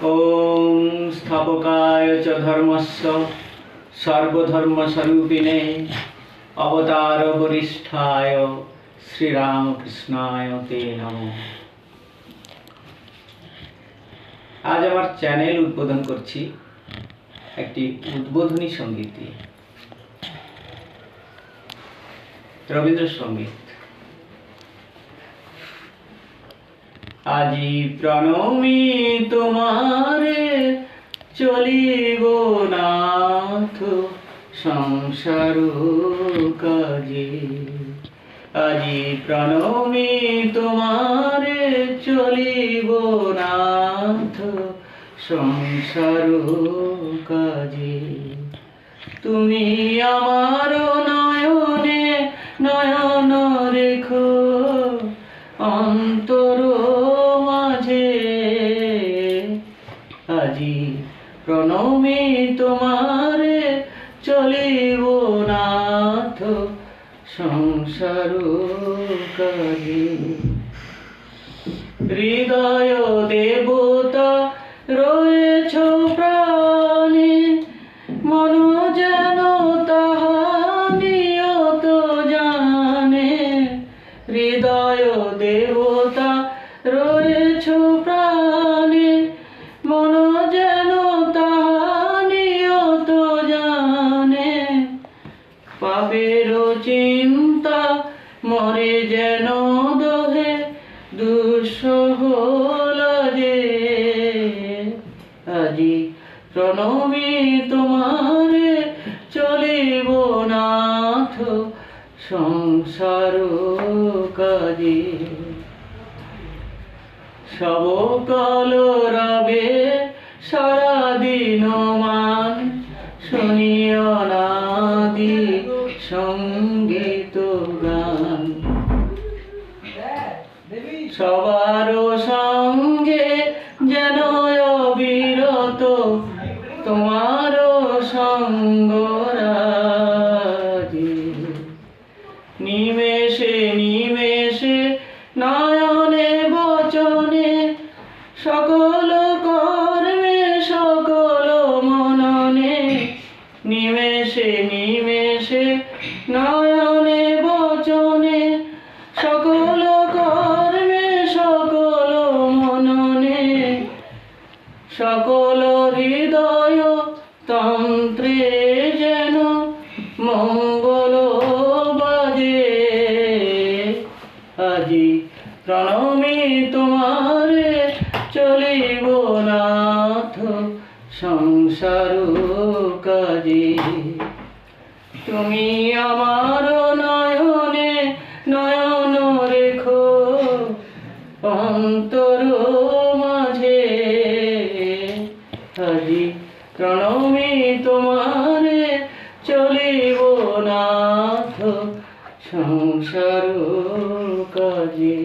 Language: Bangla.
ओम स्थापकाय च धर्मस्य सर्वधर्मस्वरूपिणे अवतार वरिष्ठाय श्री रामकृष्णाय ते नमः। आज आमार चैनल उद्बोधन करछि एकटी उद्बोधनी संगीत दिए, रवींद्र संगीत। আজি প্রণমি তোমারে চলিব নাথ সংসার কাজে। আজি প্রণমি তোমারে চলিব নাথ সংসার কাজে। তুমি আমার নয়নে নয়ন রেখো অন্তর মাঝে। আজি প্রণমি তোমারে চলিব নাথ সংসার কাজে। হৃদয় দেবতা রয়েছ প্রাণে, মন যেন তাহা নিয়ত জানে। হৃদয় দেবতা রয়েছ প্রাণে, মন যেন তাহা নিয়ত জানে। পাপের চিন্তা মরে যেন দোহে দুঃসহ লাজে। আজি প্রণমি তোমারে চলিব নাথ সংসার কাজে। সবকাল রবে সারাদিন মান, শুনিও নাদি সঙ্গীত গান। সবার সঙ্গে যেন অবিরত তোমার সঙ্গ রাজে। নিমেষে নিমেষে নয়নে বচনে, সকল কর্মে সকল মননে। নিমেষে নিমেষে নয়নে বচনে, সকল কর্মে সকল মননে। সকল হৃদয় তন্ত্রে যেন মঙ্গল বাজে। আজি প্রণমি তোমারে চলিব নাথ সংসার কাজে। তুমি আমার নয়নে নয়ন রেখো অন্তর মাঝে। আজি প্রণমি তোমারে চলিব নাথ সংসার কাজে।